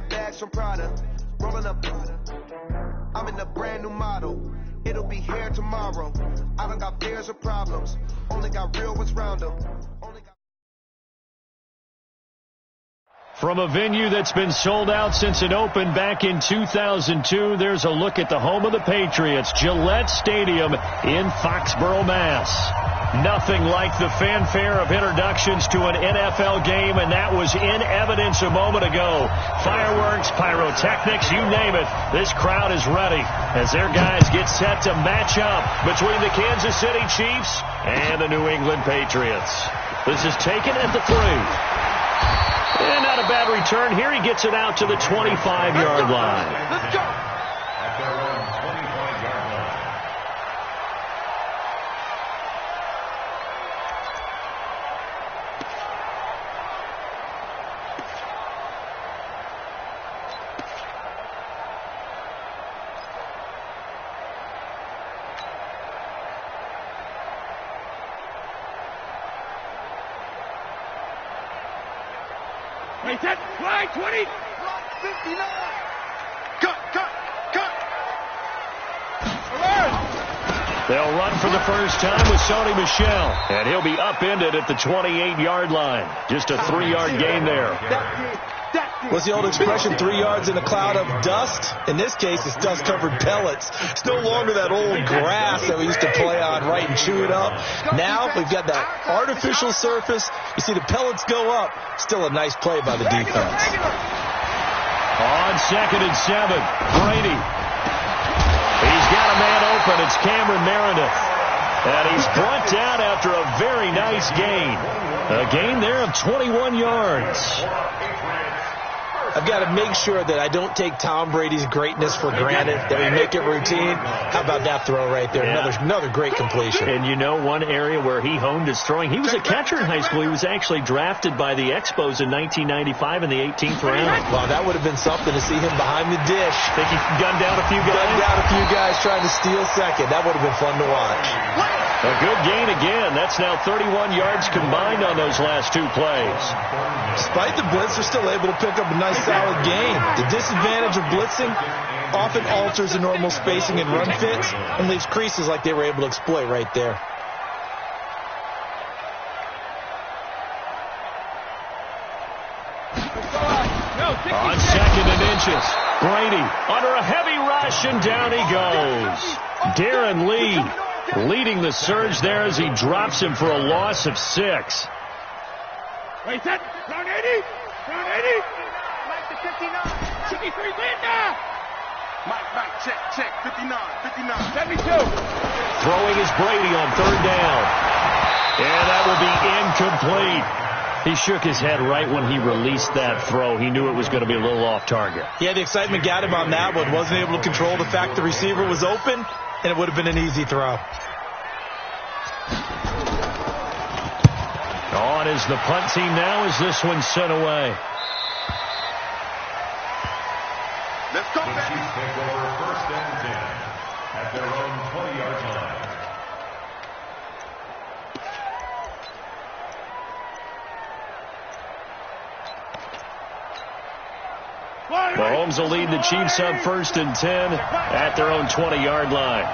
got bags from Prada. Rolling up Prada. I'm in a brand new model. It'll be here tomorrow. I don't got fears or problems. Only got real ones round them. From a venue that's been sold out since it opened back in 2002, there's a look at the home of the Patriots, Gillette Stadium in Foxborough, Mass. Nothing like the fanfare of introductions to an NFL game, and that was in evidence a moment ago. Fireworks, pyrotechnics, you name it. This crowd is ready as their guys get set to match up between the Kansas City Chiefs and the New England Patriots. This is taken at the 3. And not a bad return here. He gets it out to the 25-yard line. Let's go. At their own 25-yard line. Wait, set, fly, 20. 59. Cut. They'll run for the first time with Sony Michel, and he'll be upended at the 28-yard line. Just a 3-yard gain there. What's the old expression, 3 yards in a cloud of dust? In this case, it's dust-covered pellets. It's no longer that old grass that we used to play on, right, and chew it up. Now we've got that artificial surface. You see the pellets go up. Still a nice play by the defense. On 2nd and 7, Brady. He's got a man open. It's Cameron Meredith. And he's brought down after a very nice gain. A gain there of 21 yards. I've got to make sure that I don't take Tom Brady's greatness for granted, that we make it routine. How about that throw right there? Yeah. Another great completion. And you know one area where he honed his throwing? He was a catcher in high school. He was actually drafted by the Expos in 1995 in the 18th round. Well, that would have been something to see him behind the dish. Think he gunned down a few guys? Gunned down a few guys trying to steal second. That would have been fun to watch. A good gain again. That's now 31 yards combined on those last two plays. Despite the blitz, they're still able to pick up a nice solid gain. The disadvantage of blitzing often alters the normal spacing and run fits and leaves creases like they were able to exploit right there. On 2nd and inches, Brady under a heavy rush, and down he goes. Darren Lee leading the surge there as he drops him for a loss of 6. Wait, set, round 80. Round 80. Mike to 59. 53, Linda. Mike, check. 59. 72. Throwing is Brady on 3rd down. And that will be incomplete. He shook his head right when he released that throw. He knew it was going to be a little off target. Yeah, the excitement got him on that one. Wasn't able to control the fact the receiver was open, and it would have been an easy throw. On is the punt team now as this one's sent away. Let's go, The Chiefs take over 1st and 10 at their own 20-yard line. Mahomes will lead the Chiefs up 1st and 10 at their own 20-yard line.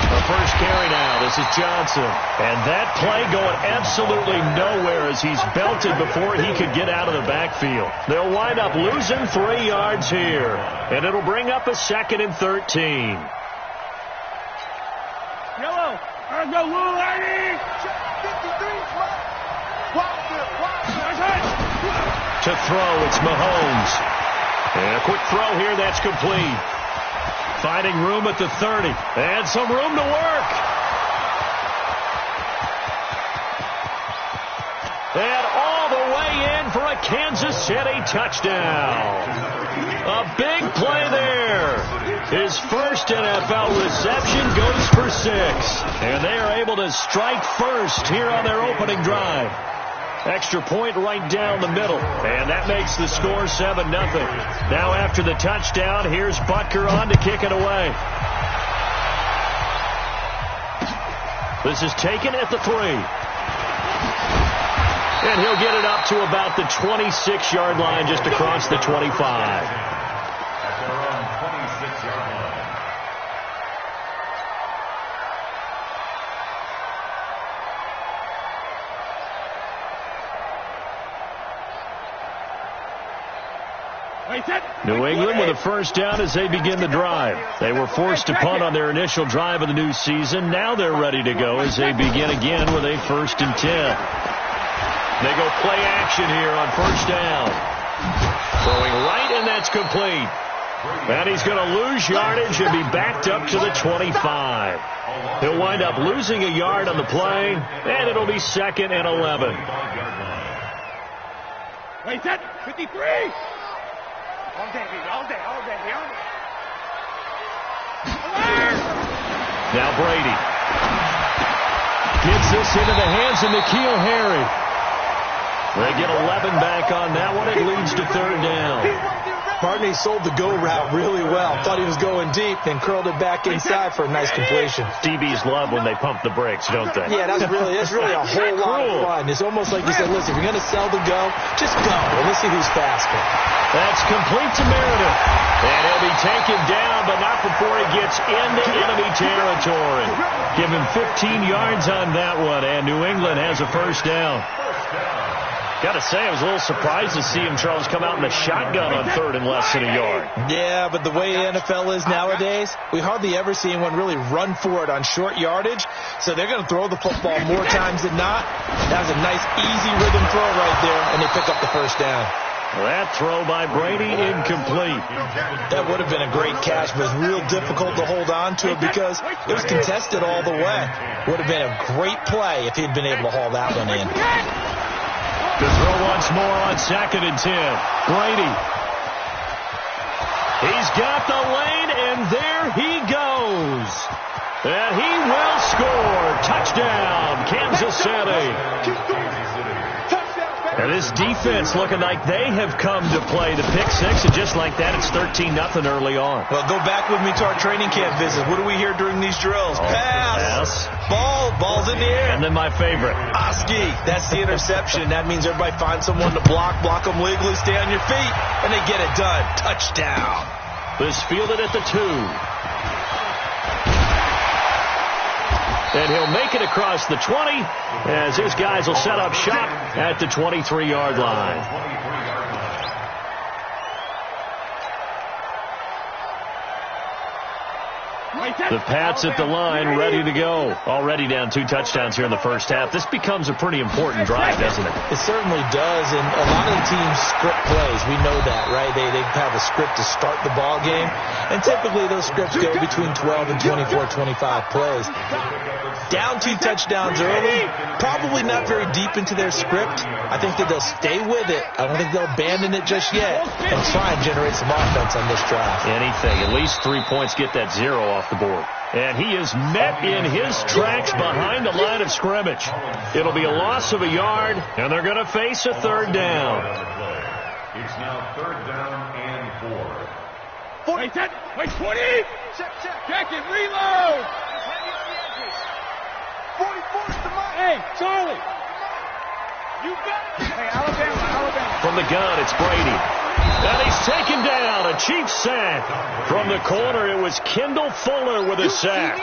The first carry now. This is Johnson. And that play going absolutely nowhere as he's belted before he could get out of the backfield. They'll wind up losing 3 yards here. And it'll bring up a 2nd and 13. Yellow. Let's go, Lou, lady. 53. To throw, it's Mahomes. And a quick throw here, that's complete. Finding room at the 30. And some room to work. And all the way in for a Kansas City touchdown. A big play there. His first NFL reception goes for 6. And they are able to strike first here on their opening drive. Extra point right down the middle. And that makes the score 7-0. Now after the touchdown, here's Butker on to kick it away. This is taken at the 3. And he'll get it up to about the 26-yard line, just across the 25. At their own 26-yard line. New England with a first down as they begin the drive. They were forced to punt on their initial drive of the new season. Now they're ready to go as they begin again with a 1st and 10. They go play action here on first down. Throwing right, and that's complete. And he's going to lose yardage and be backed up to the 25. He'll wind up losing a yard on the play, and it'll be 2nd and 11. Wait, set, 53. All day, baby, all day, all day, all day. Now Brady gets this into the hands of N'Keal Harry. They get 11 back on that one. It leads to 3rd down. Barney sold the go route really well. Thought he was going deep, then curled it back inside for a nice completion. DBs love when they pump the brakes, don't they? Yeah, that's really a whole lot of fun. It's almost like you said, listen, if you're going to sell the go, just go, and let's see who's faster. That's complete to Meredith. And he'll be taken down, but not before he gets into enemy territory. Give him 15 yards on that one, and New England has a first down. Got to say, I was a little surprised to see him, Charles, come out in the shotgun on 3rd and less than a yard. Yeah, but the way the NFL is nowadays, we hardly ever see anyone really run for it on short yardage. So they're going to throw the football more times than not. That was a nice, easy rhythm throw right there, and they pick up the first down. That throw by Brady, incomplete. That would have been a great catch, but it's real difficult to hold on to it because it was contested all the way. Would have been a great play if he'd been able to haul that one in. To throw once more on 2nd and 10. Brady. He's got the lane, and there he goes. And he will score. Touchdown, Kansas City. And this defense looking like they have come to play the pick six, and just like that, it's 13-0 early on. Well, go back with me to our training camp visit. What do we hear during these drills? Pass. Ball's in the air. And then my favorite. Oski. That's the interception. That means everybody find someone to block them legally, stay on your feet, and they get it done. Touchdown. This fielded at the 2. And he'll make it across the 20 as his guys will set up shop at the 23-yard line. The Pats at the line, ready to go. Already down 2 touchdowns here in the first half. This becomes a pretty important drive, doesn't it? It certainly does, and a lot of the teams script plays. We know that, right? They have a script to start the ball game, and typically those scripts go between 12 and 24, 25 plays. Down 2 touchdowns early, probably not very deep into their script. I think that they'll stay with it. I don't think they'll abandon it just yet and try and generate some offense on this drive. Anything. At least 3 points, get that 0 off the board. And he is met in his tracks behind the line of scrimmage. It'll be a loss of a yard, and they're going to face a 3rd down. It's now 3rd down and 4. Wait, set. Wait, 20. Check it, reload. 44's the mark. Hey, Charlie. You got it. Hey, Alabama. From the gun, it's Brady. And he's taken down. A cheap sack. From the corner, it was Kendall Fuller with a sack.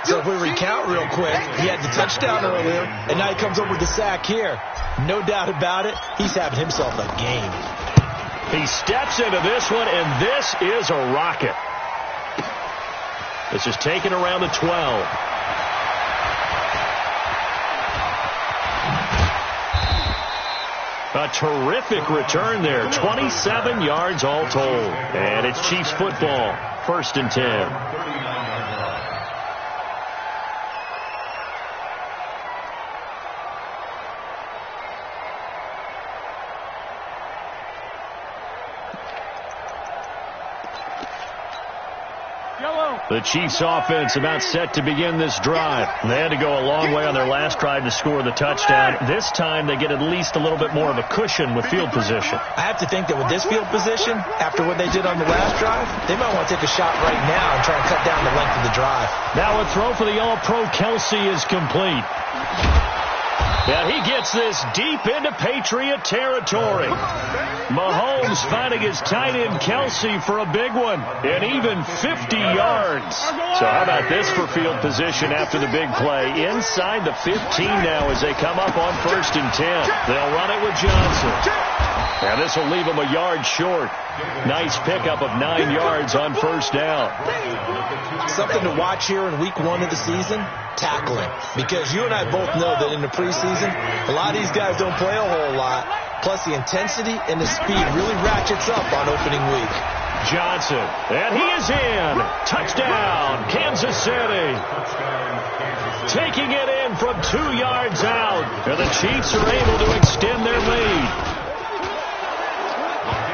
So if we recount real quick, he had the touchdown earlier, and now he comes up with the sack here. No doubt about it, he's having himself a game. He steps into this one, and this is a rocket. This is taken around the 12. A terrific return there. 27 yards all told. And it's Chiefs football. 1st and 10. The Chiefs offense about set to begin this drive. They had to go a long way on their last drive to score the touchdown. This time they get at least a little bit more of a cushion with field position. I have to think that with this field position, after what they did on the last drive, they might want to take a shot right now and try and cut down the length of the drive. Now a throw for the All-Pro Kelsey is complete. And he gets this deep into Patriot territory. Mahomes finding his tight end Kelsey for a big one. And even 50 yards. So how about this for field position after the big play? Inside the 15 now as they come up on 1st and 10. They'll run it with Johnson. And this will leave him a yard short. Nice pickup of 9 yards on 1st down. Something to watch here in week 1 of the season, tackling. Because you and I both know that in the preseason, a lot of these guys don't play a whole lot. Plus the intensity and the speed really ratchets up on opening week. Johnson, and he is in. Touchdown, Kansas City. Taking it in from 2 yards out. And the Chiefs are able to extend their lead.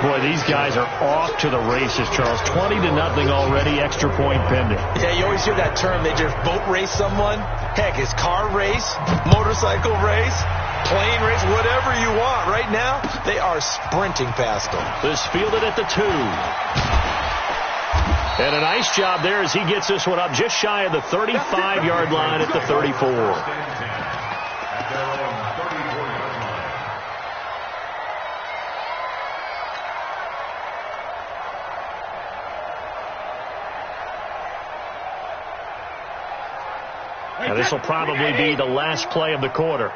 Boy, these guys are off to the races, Charles. 20-0 already, extra point pending. Yeah, you always hear that term. They just boat race someone. Heck, it's car race, motorcycle race, plane race, whatever you want. Right now, they are sprinting past them. This fielded at the 2. And a nice job there as he gets this one up just shy of the 35-yard line at the 34. And this will probably be the last play of the quarter.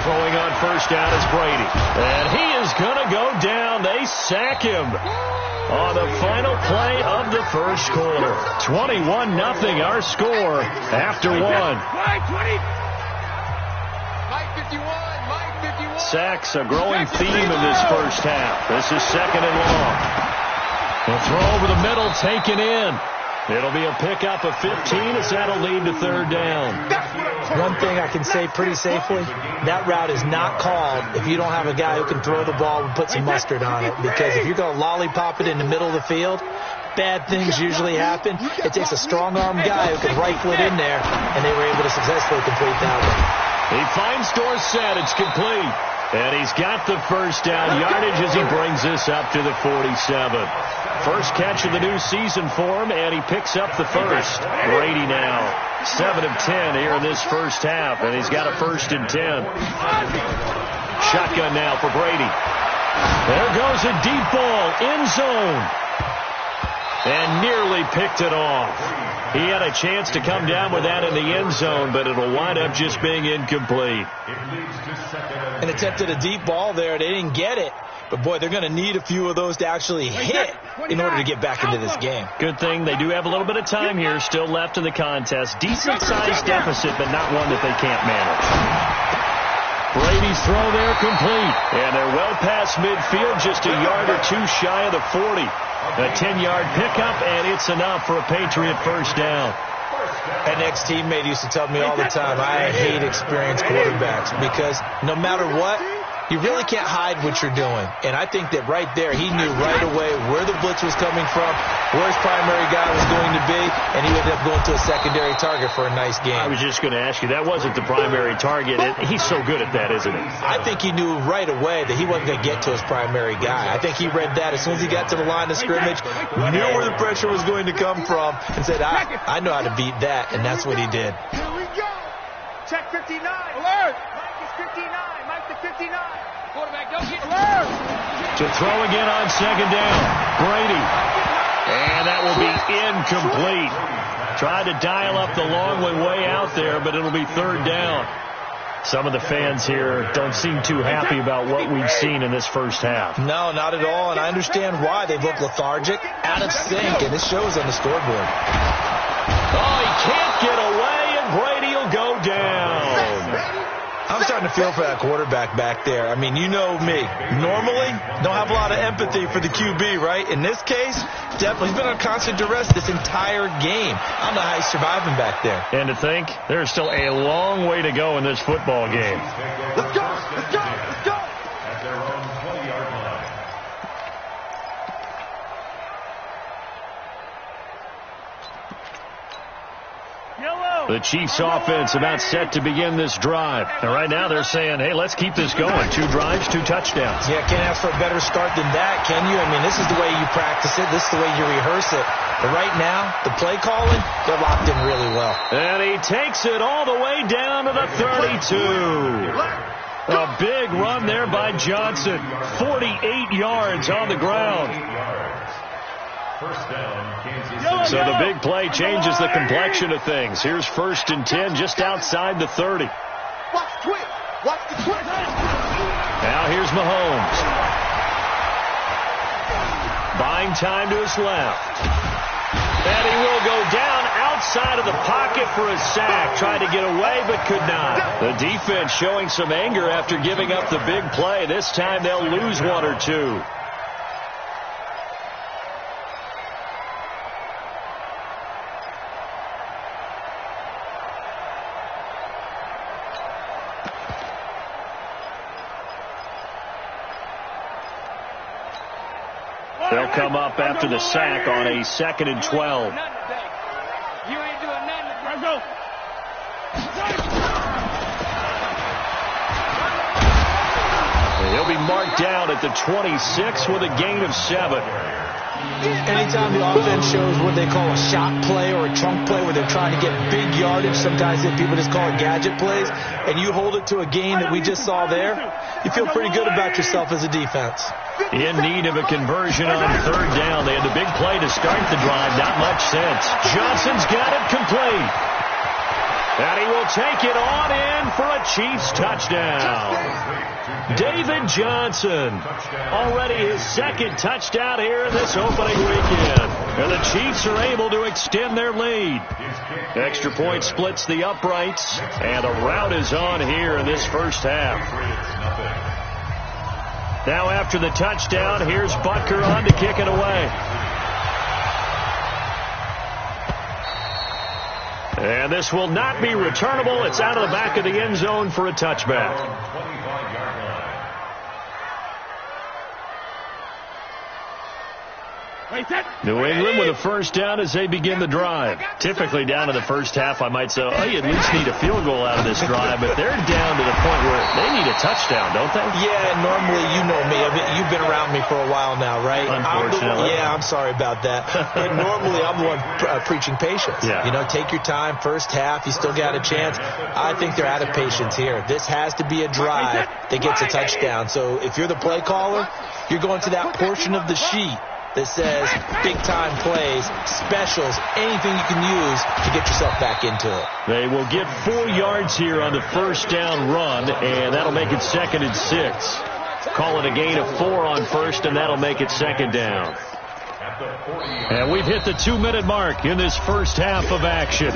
Throwing on 1st down is Brady. And he is going to go down. They sack him on the final play of the 1st quarter. 21-0 our score after 1. Sacks a growing theme in this 1st half. This is 2nd and long. The throw over the middle taken in. It'll be a pickup of 15 as that'll lead to 3rd down. One thing I can say pretty safely, that route is not called if you don't have a guy who can throw the ball and put some mustard on it. Because if you're going to lollipop it in the middle of the field, bad things usually happen. It takes a strong-arm guy who can rifle it in there, and they were able to successfully complete that one. He finds Dorsett. It's complete. And he's got the 1st down yardage as he brings this up to the 47. First catch of the new season for him, and he picks up the 1st. Brady now 7 of 10 here in this 1st half, and he's got a 1st and 10. Shotgun now for Brady. There goes a deep ball, end zone. And nearly picked it off. He had a chance to come down with that in the end zone, but it'll wind up just being incomplete. And attempted a deep ball there. They didn't get it. But, boy, they're going to need a few of those to actually hit in order to get back into this game. Good thing they do have a little bit of time here still left in the contest. Decent-sized deficit, but not one that they can't manage. Brady's throw there complete. And they're well past midfield, just a yard or 2 shy of the 40. A 10-yard pickup, and it's enough for a Patriot 1st down. An ex-teammate used to tell me all the time, I hate experienced quarterbacks because no matter what, you really can't hide what you're doing. And I think that right there, he knew right away where the blitz was coming from, where his primary guy was going to be, and he ended up going to a secondary target for a nice game. I was just going to ask you, that wasn't the primary target. He's so good at that, isn't he? I think he knew right away that he wasn't going to get to his primary guy. I think he read that as soon as he got to the line of scrimmage, knew where the pressure was going to come from, and said, I know how to beat that, and that's what he did. Here we go. Check 59. Alert. Mike is 59. Mike to 59. Quarterback, don't get alert. To throw again on 2nd down. Brady. And that will be incomplete. Tried to dial up the long way out there, but it'll be 3rd down. Some of the fans here don't seem too happy about what we've seen in this 1st half. No, not at all, and I understand why. They look lethargic, out of sync, and it shows on the scoreboard. Oh, he can't get away, and Brady will go down. I'm starting to feel for that quarterback back there. I mean, you know me. Normally, don't have a lot of empathy for the QB, right? In this case, definitely. He's been on constant duress this entire game. I don't know how he's surviving back there. And to think, there's still a long way to go in this football game. Let's go. Let's go. Let's go. At their own 20-yard line. Yellow. The Chiefs offense about set to begin this drive. And right now they're saying, hey, let's keep this going. 2 drives, 2 touchdowns. Yeah, can't ask for a better start than that, can you? I mean, this is the way you practice it. This is the way you rehearse it. But right now, the play calling, they're locked in really well. And he takes it all the way down to the 32. A big run there by Johnson. 48 yards on the ground. First down, Kansas So the big play changes the complexion of things. Here's 1st and 10 just outside the 30. Watch the twist. Watch the twist. Now here's Mahomes. Buying time to his left. And he will go down outside of the pocket for a sack. Tried to get away but could not. The defense showing some anger after giving up the big play. This time they'll lose 1 or 2. They'll come up after the sack on a 2nd and 12. You ain't doing nothing. Go. He'll be marked down at the 26 with a gain of 7. Anytime the offense shows what they call a shot play or a chunk play where they're trying to get big yardage, sometimes people just call it gadget plays, and you hold it to a gain that we just saw there, you feel pretty good about yourself as a defense. In need of a conversion on 3rd down. They had the big play to start the drive. Not much sense. Johnson's got it complete. And he will take it on in for a Chiefs touchdown. David Johnson, already his 2nd touchdown here in this opening weekend. And the Chiefs are able to extend their lead. Extra point splits the uprights, and a rout is on here in this first half. Now after the touchdown, here's Butker on to kick it away. And this will not be returnable. It's out of the back of the end zone for a touchback. New England with a 1st down as they begin the drive. Typically down in the first half, I might say, oh, you at least need a field goal out of this drive. But they're down to the point where they need a touchdown, don't they? Yeah, normally, you know me. You've been around me for a while now, right? Unfortunately. I'm sorry about that. But normally, I'm the one preaching patience. Yeah. You know, take your time. First half, you still got a chance. I think they're out of patience here. This has to be a drive that gets a touchdown. So if you're the play caller, you're going to that portion of the sheet that says big-time plays, specials, anything you can use to get yourself back into it. They will get 4 yards here on the 1st down run, and that'll make it 2nd and 6. Call it a gain of 4 on 1st, and that'll make it 2nd down. And we've hit the 2-minute mark in this first half of action.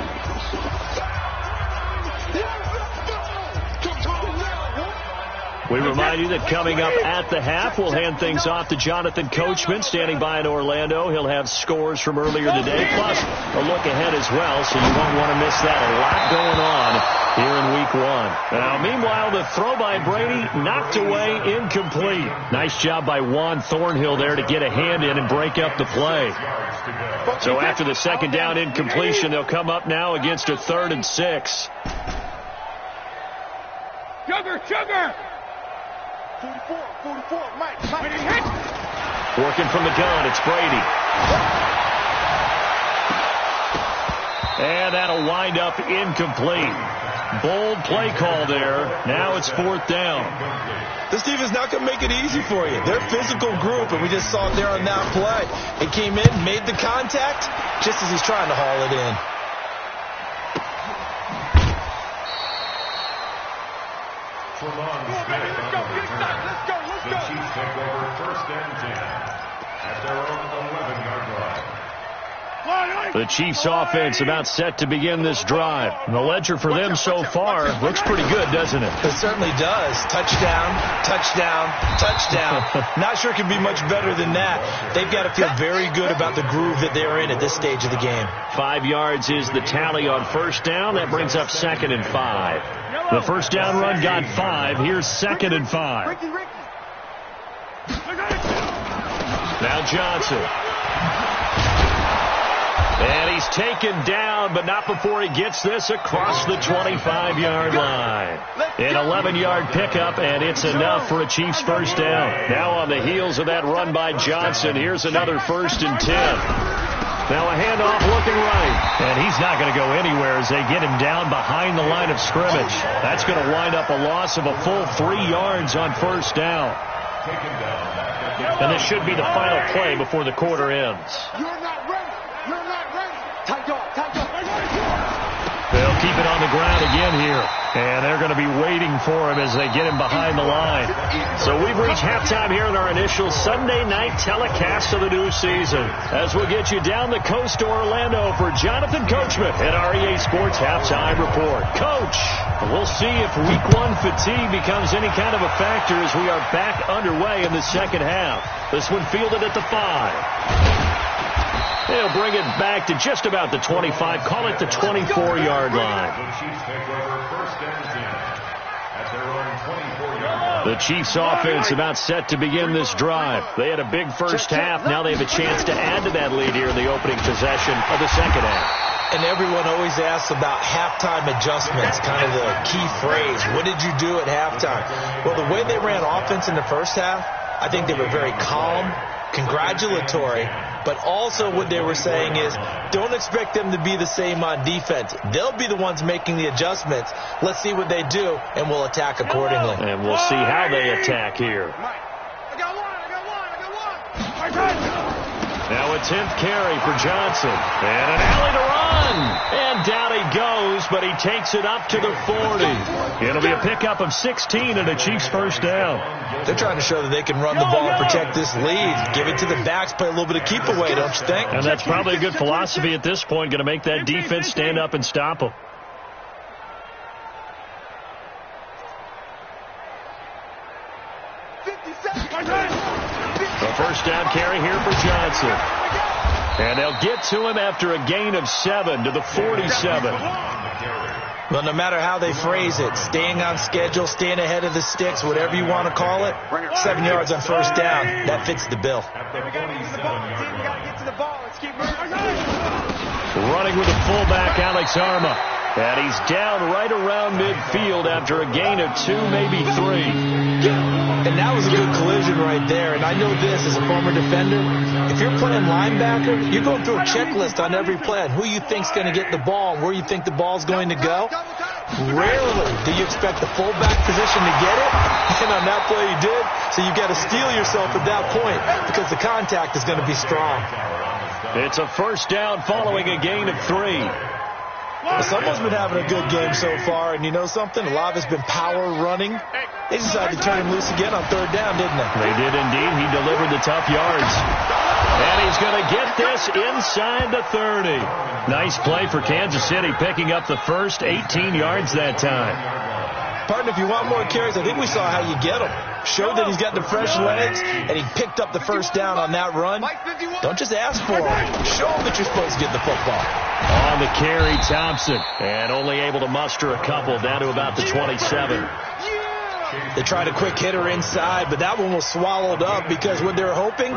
We remind you that coming up at the half, we'll hand things off to Jonathan Coachman, standing by in Orlando. He'll have scores from earlier today, plus a look ahead as well, so you won't want to miss that. A lot going on here in Week 1. Now, meanwhile, the throw by Brady knocked away, incomplete. Nice job by Juan Thornhill there to get a hand in and break up the play. So after the 2nd down incompletion, they'll come up now against a 3rd and 6. Sugar! 44, Mike. Working from the gun, it's Brady. And that'll wind up incomplete. Bold play call there. Now it's 4th down. This defense not going to make it easy for you. They're a physical group, and we just saw it there on that play. He came in, made the contact, just as he's trying to haul it in. The Chiefs take over 1st and 10 at their own 11-yard line. The Chiefs offense about set to begin this drive. And the ledger for them so far looks pretty good, doesn't it? It certainly does. Touchdown, touchdown, touchdown. Not sure it can be much better than that. They've got to feel very good about the groove that they're in at this stage of the game. 5 yards is the tally on 1st down. That brings up 2nd and 5. The 1st down run got 5. Here's 2nd and 5. Now Johnson. And he's taken down, but not before he gets this across the 25-yard line. An 11-yard pickup, and it's enough for a Chiefs first down. Now on the heels of that run by Johnson, here's another 1st and 10. Now a handoff looking right, and he's not going to go anywhere as they get him down behind the line of scrimmage. That's going to wind up a loss of a full 3 yards on first down. And this should be the final play before the quarter ends. You're not ready. You're not ready. Tight dog. They'll keep it on the ground again here. And they're going to be waiting for him as they get him behind the line. So we've reached halftime here in our initial Sunday night telecast of the new season. As we'll get you down the coast to Orlando for Jonathan Coachman at our EA Sports Halftime Report. Coach, we'll see if Week 1 fatigue becomes any kind of a factor as we are back underway in the second half. This one fielded at the 5. They'll bring it back to just about the 25. Call it the 24-yard line. The Chiefs take over 1st and 10 at their own 24-yard line. The Chiefs offense about set to begin this drive. They had a big first half. Now they have a chance to add to that lead here in the opening possession of the second half. And everyone always asks about halftime adjustments, kind of the key phrase. What did you do at halftime? Well, the way they ran offense in the first half, I think they were very calm, congratulatory, but also what they were saying is don't expect them to be the same on defense. They'll be the ones making the adjustments. Let's see what they do, and we'll attack accordingly. And we'll see how they attack here. I got one. Now a 10th carry for Johnson. And an alley to run. And down he goes, but he takes it up to the 40. It'll be a pickup of 16 and a Chiefs first down. They're trying to show that they can run the ball and protect this lead. Give it to the backs, play a little bit of keep away, don't you think? And that's probably a good philosophy at this point, going to make that defense stand up and stop them. A first down carry here for Johnson. And they'll get to him after a gain of 7 to the 47. Well, no matter how they phrase it, staying on schedule, staying ahead of the sticks, whatever you want to call it, 7 yards on first down, that fits the bill. Running with the fullback, Alex Arma. And he's down right around midfield after a gain of 2, maybe 3. And that was a good collision right there. And I know this as a former defender. If you're playing linebacker, you're going through a checklist on every play on who you think's going to get the ball and where you think the ball's going to go. Rarely do you expect the fullback position to get it. And on that play, you did. So you've got to steel yourself at that point because the contact is going to be strong. It's a first down following a gain of 3. Well, someone's been having a good game so far, and you know something? A lot of it's been power running. They decided to turn him loose again on third down, didn't they? They did indeed. He delivered the tough yards. And he's going to get this inside the 30. Nice play for Kansas City, picking up the first 18 yards that time. Partner, if you want more carries, I think we saw how you get him. Showed that he's got the fresh legs, and he picked up the first down on that run. Don't just ask for him. Show him that you're supposed to get the football. On the carry, Thompson. And only able to muster a couple down to about the 27. They tried a quick hitter inside, but that one was swallowed up because what they're hoping,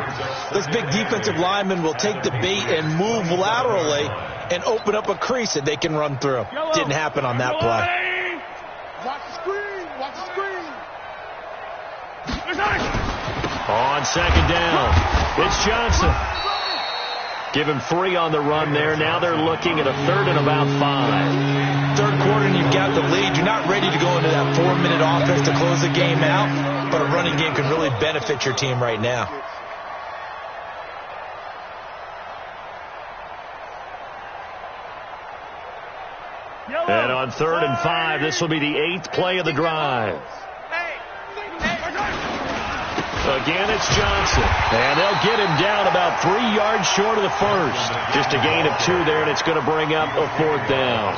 this big defensive lineman will take the bait and move laterally and open up a crease that they can run through. Didn't happen on that play. Watch the screen. Watch the screen. On second down, it's Johnson. Give him 3 on the run there. Now they're looking at a 3rd and about 5. Third quarter and you've got the lead. You're not ready to go into that 4-minute offense to close the game out, but a running game can really benefit your team right now. And on 3rd and 5, this will be the 8th play of the drive. Again, it's Johnson. And they'll get him down about 3 yards short of the first. Just a gain of 2 there, and it's going to bring up a 4th down.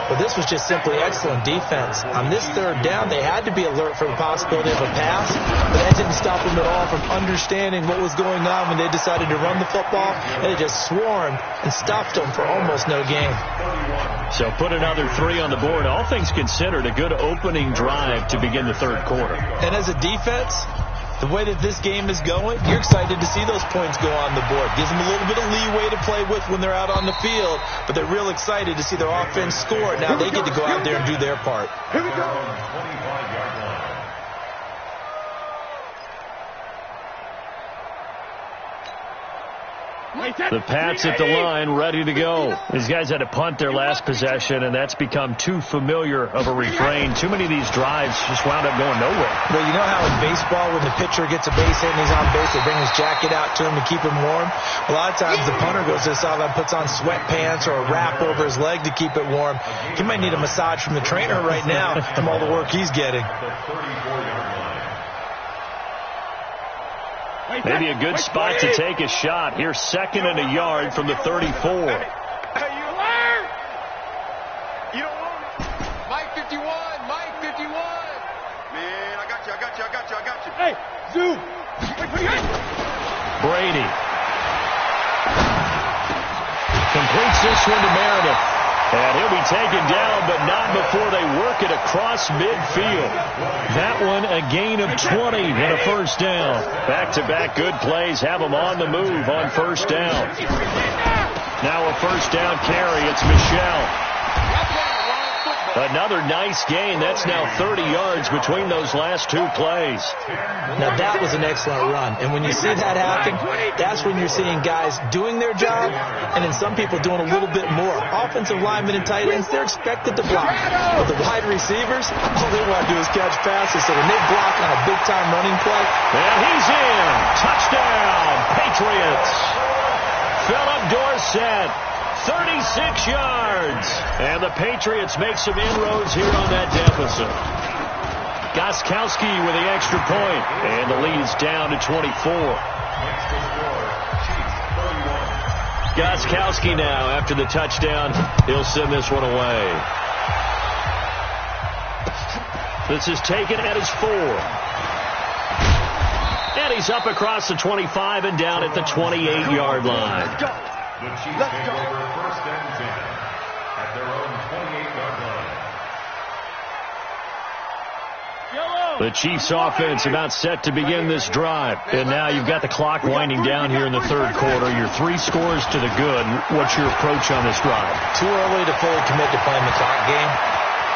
Well, this was just simply excellent defense. On this 3rd down, they had to be alert for the possibility of a pass, but that didn't stop them at all from understanding what was going on when they decided to run the football, and they just swarmed and stopped them for almost no gain. So put another 3 on the board. All things considered, a good opening drive to begin the 3rd quarter. And as a defense, The way that this game is going, you're excited to see those points go on the board. Gives them a little bit of leeway to play with when they're out on the field, but they're real excited to see their offense score. Now they get to go out there and do their part. Here we go. 25-yard line. The Pats at the line, ready to go. These guys had to punt their last possession, and that's become too familiar of a refrain. Too many of these drives just wound up going nowhere. Well, you know how in baseball, when the pitcher gets a base hit and he's on base, they bring his jacket out to him to keep him warm? A lot of times the punter goes to the sideline, puts on sweatpants or a wrap over his leg to keep it warm. He might need a massage from the trainer right now from all the work he's getting. The 34-yard line. Maybe a good spot to take a shot. Here's 2nd and a yard from the 34. Hey, you don't want it. Mike 51, Mike 51. Man, I got you. Hey, Zoo. Brady completes this one to Meredith. And he'll be taken down, but not before they work it across midfield. That one a gain of 20 and a first down. Back-to-back good plays have them on the move on first down. Now a first down carry. It's Michelle. Another nice gain. That's now 30 yards between those last two plays. Now that was an excellent run. And when you see that happen, that's when you're seeing guys doing their job and then some people doing a little bit more. Offensive linemen and tight ends, they're expected to block. But the wide receivers, all they want to do is catch passes. So when they block on a big-time running play. And he's in. Touchdown, Patriots. Philip Dorsett. 36 yards. And the Patriots make some inroads here on that deficit. Gostkowski with the extra point. And the lead's down to 24. Gostkowski now after the touchdown. He'll send this one away. This is taken at his 4. And he's up across the 25 and down at the 28-yard line. The Chiefs take over 1st and 10 at their own 28-yard line. The Chiefs offense about set to begin this drive. And now you've got the clock winding down here in the third quarter. Your 3 scores to the good. What's your approach on this drive? Too early to fully commit to playing the clock game.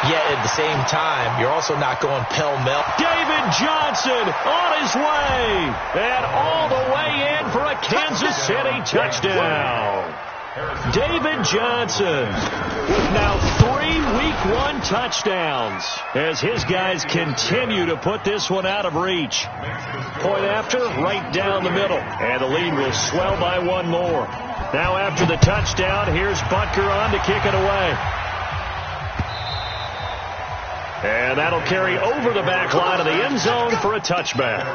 Yet at the same time, you're also not going pell-mell. David Johnson on his way. And all the way in for a Kansas City touchdown. David Johnson with now 3 Week 1 touchdowns as his guys continue to put this one out of reach. Point after, right down the middle. And the lead will swell by 1 more. Now after the touchdown, here's Butker on to kick it away. And that'll carry over the back line of the end zone for a touchback.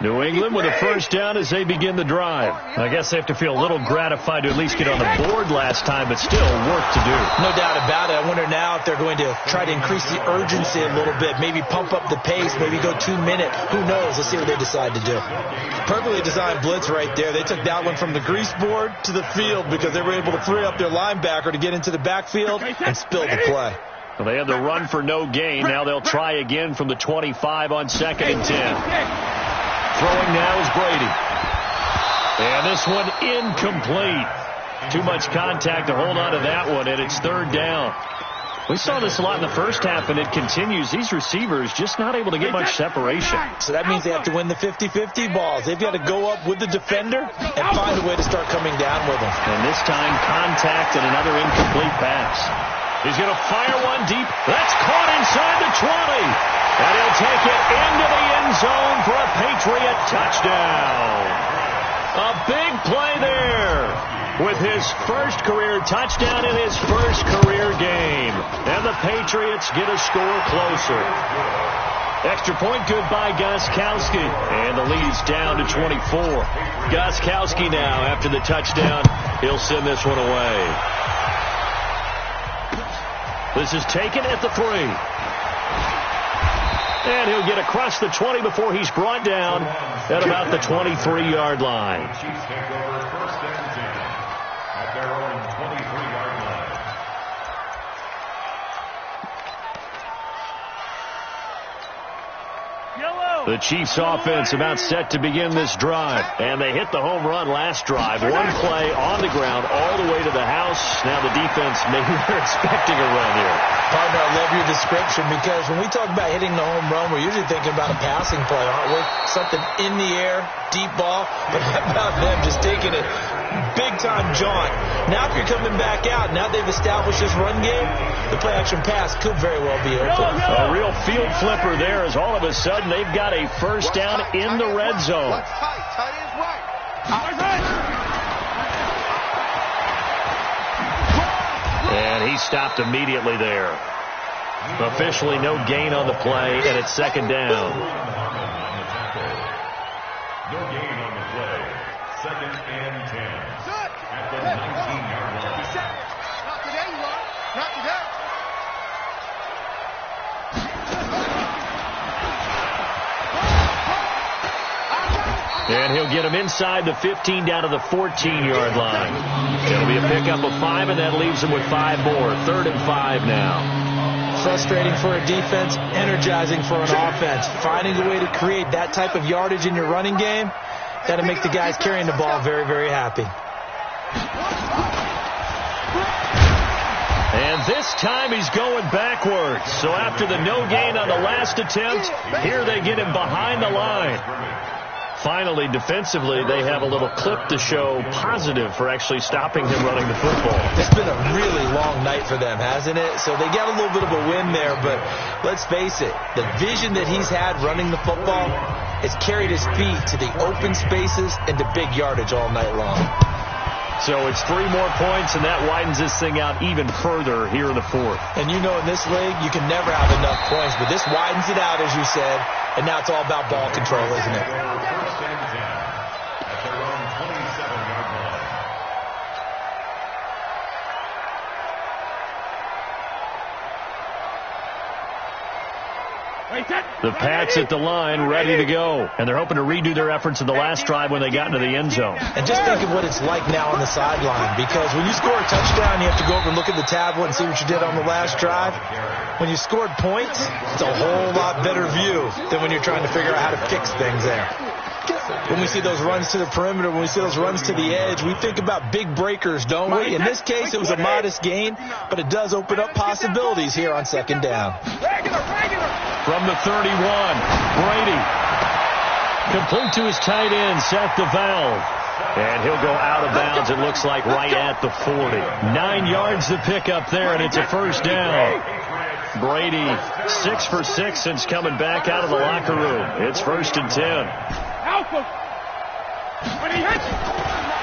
New England with a first down as they begin the drive. I guess they have to feel a little gratified to at least get on the board last time, but still work to do. No doubt about it. I wonder now if they're going to try to increase the urgency a little bit, maybe pump up the pace, maybe go 2-minute. Who knows? Let's see what they decide to do. Perfectly designed blitz right there. They took that one from the grease board to the field because they were able to free up their linebacker to get into the backfield and spill the play. Well, they had the run for no gain. Now they'll try again from the 25 on 2nd and 10. Throwing now is Brady. And this one incomplete. Too much contact to hold on to that one, and it's 3rd down. We saw this a lot in the first half, and it continues. These receivers just not able to get much separation. So that means they have to win the 50-50 balls. They've got to go up with the defender and find a way to start coming down with them. And this time, contact and another incomplete pass. He's going to fire one deep. That's caught inside the 20. And he'll take it into the end zone for a Patriot touchdown. A big play there with his first career touchdown in his first career game. And the Patriots get a score closer. Extra point good by Gostkowski. And the lead's down to 24. Gostkowski now after the touchdown. He'll send this one away. This is taken at the 3. And he'll get across the 20 before he's brought down at about the 23-yard line. The Chiefs take over 1st and 10 at their own 23-yard line. Yo! The Chiefs offense about set to begin this drive. And they hit the home run last drive. One play on the ground all the way to the house. Now the defense, maybe they're expecting a run here. Partner, I love your description because when we talk about hitting the home run, we're usually thinking about a passing play, aren't we? Something in the air, deep ball. But how about them just taking it big-time jaunt? Now if you're coming back out, now they've established this run game, the play-action pass could very well be open. A real field flipper there as all of a sudden they've got a first down in the red zone. Tight end's right. And he stopped immediately there. Officially no gain on the play, and it's second down. No gain on the play. Second and 10. At the 19-yard line. Not today, Mark. Not today. And he'll get him inside the 15 down to the 14-yard line. It'll be a pickup of 5, and that leaves him with 5 more. 3rd and 5 now. Frustrating for a defense, energizing for an offense. Finding a way to create that type of yardage in your running game, that'll make the guys carrying the ball very, very happy. And this time he's going backwards. So after the no gain on the last attempt, here they get him behind the line. Finally, defensively, they have a little clip to show positive for actually stopping him running the football. It's been a really long night for them, hasn't it? So they got a little bit of a win there, but let's face it, the vision that he's had running the football has carried his feet to the open spaces and to big yardage all night long. So it's 3 more points, and that widens this thing out even further here in the 4th. And you know in this league, you can never have enough points, but this widens it out, as you said, and now it's all about ball control, isn't it? First and 10 at their own 27-yard line. The Pats at the line, ready to go. And they're hoping to redo their efforts in the last drive when they got into the end zone. And just think of what it's like now on the sideline, because when you score a touchdown, you have to go over and look at the tablet and see what you did on the last drive. When you scored points, it's a whole lot better view than when you're trying to figure out how to fix things there. When we see those runs to the perimeter, when we see those runs to the edge, we think about big breakers, don't we? In this case, it was a modest gain, but it does open up possibilities here on second down. From the 31, Brady. Complete to his tight end, Seth DeValve. And he'll go out of bounds, it looks like, right at the 40. 9 yards to pick up there, and it's a first down. Brady, 6 for 6 since coming back out of the locker room. It's 1st and 10.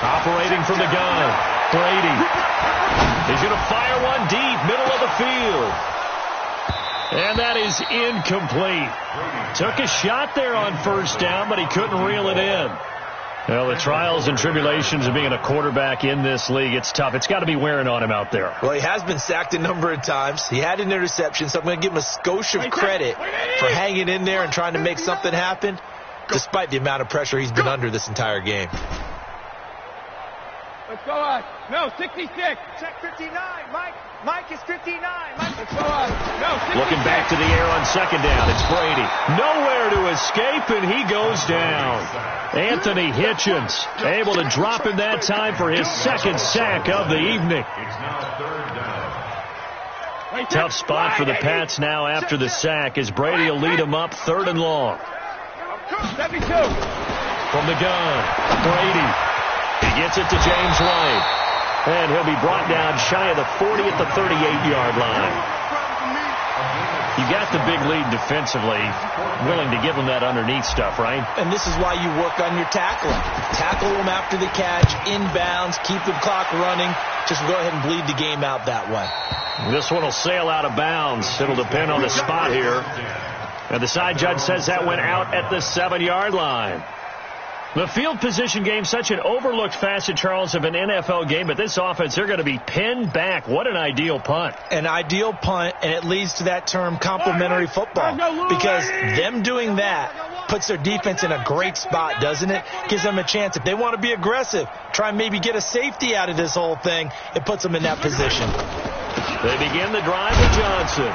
Operating from the gun, Brady. He's going to fire one deep, middle of the field. And that is incomplete. Took a shot there on first down, but he couldn't reel it in. Well, the trials and tribulations of being a quarterback in this league, it's tough. It's got to be wearing on him out there. Well, he has been sacked a number of times. He had an interception, so I'm going to give him a skosh of credit for hanging in there and trying to make something happen, despite the amount of pressure he's been under this entire game. Let's go on. No, 66. Check 59. Mike is 59. Let's go on. No, 66. Looking back to the air on second down. It's Brady. Nowhere to escape, and he goes down. Anthony Hitchens able to drop him that time for his 2nd sack of the evening. It's now 3rd down. Tough spot for the Pats now after the sack as Brady will lead him up 3rd and long. 72. From the gun, Brady. He gets it to James White. And he'll be brought down shy of the 40 at the 38-yard line. You got the big lead defensively, willing to give them that underneath stuff, right? And this is why you work on your tackling. Tackle them after the catch, inbounds, keep the clock running. Just go ahead and bleed the game out that way. This one will sail out of bounds. It'll depend on the spot here. And the side judge says that went out at the 7-yard line. The field position game, such an overlooked facet, Charles, of an NFL game, but this offense, they're going to be pinned back. What an ideal punt. An ideal punt, and it leads to that term complementary football, because them doing that puts their defense in a great spot, doesn't it? Gives them a chance. If they want to be aggressive, try and maybe get a safety out of this whole thing, it puts them in that position. They begin the drive with Johnson.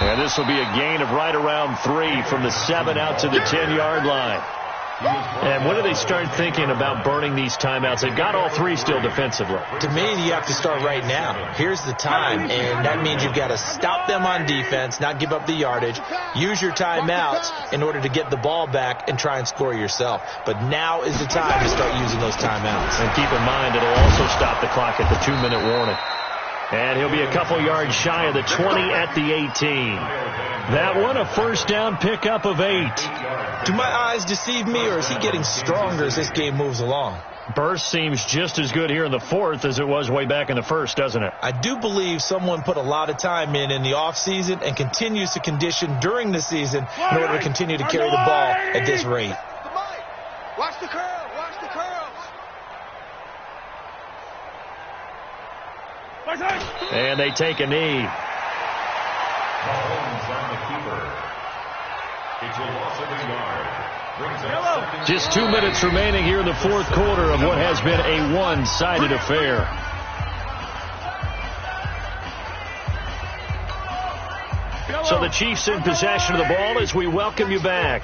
And this will be a gain of right around 3 from the 7 out to the 10-yard line. And when do they start thinking about burning these timeouts? They've got all 3 still defensively. To me, you have to start right now. Here's the time, and that means you've got to stop them on defense, not give up the yardage, use your timeouts in order to get the ball back and try and score yourself. But now is the time to start using those timeouts. And keep in mind, it'll also stop the clock at the 2-minute warning. And he'll be a couple yards shy of the 20 at the 18. That one, a first down pickup of 8. Do my eyes deceive me, or is he getting stronger as this game moves along? Burst seems just as good here in the 4th as it was way back in the 1st, doesn't it? I do believe someone put a lot of time in the offseason and continues to condition during the season in order to continue to carry the ball at this rate. Watch the curl. Watch the curls. And they take a knee. Mahomes on the keeper. It's a loss of a yard. Just 2 minutes remaining here in the 4th quarter of what has been a one-sided affair. So the Chiefs in possession of the ball as we welcome you back.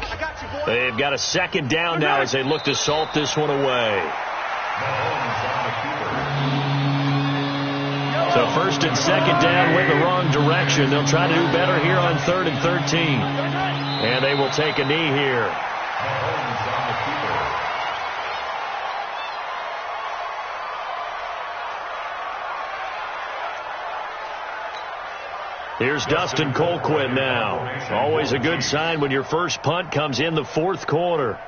They've got a second down now as they look to salt this one away. Mahomes on the keeper. So first and second down went the wrong direction. They'll try to do better here on 3rd and 13. And they will take a knee here. Mahomes on the keeper. Here's Dustin Colquitt now. Always a good sign when your first punt comes in the 4th quarter.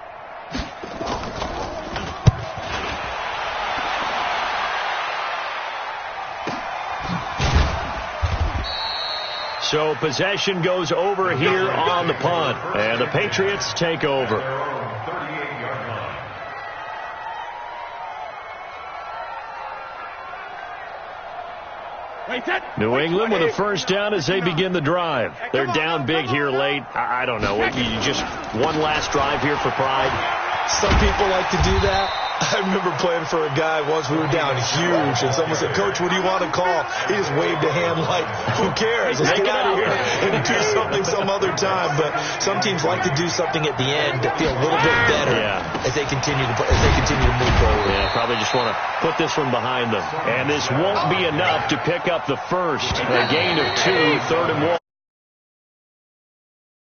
So possession goes over here on the punt, and the Patriots take over. New England with a first down as they begin the drive. They're down big here late. I don't know. You just one last drive here for pride. Some people like to do that. I remember playing for a guy once. We were down huge, and someone said, "Coach, what do you want to call?" He just waved a hand like, "Who cares? Let's get out of here and do something some other time." But some teams like to do something at the end to feel a little bit better as they continue to move forward. Yeah, probably just want to put this one behind them. And this won't be enough to pick up the first. A gain of 2, 3rd and 1.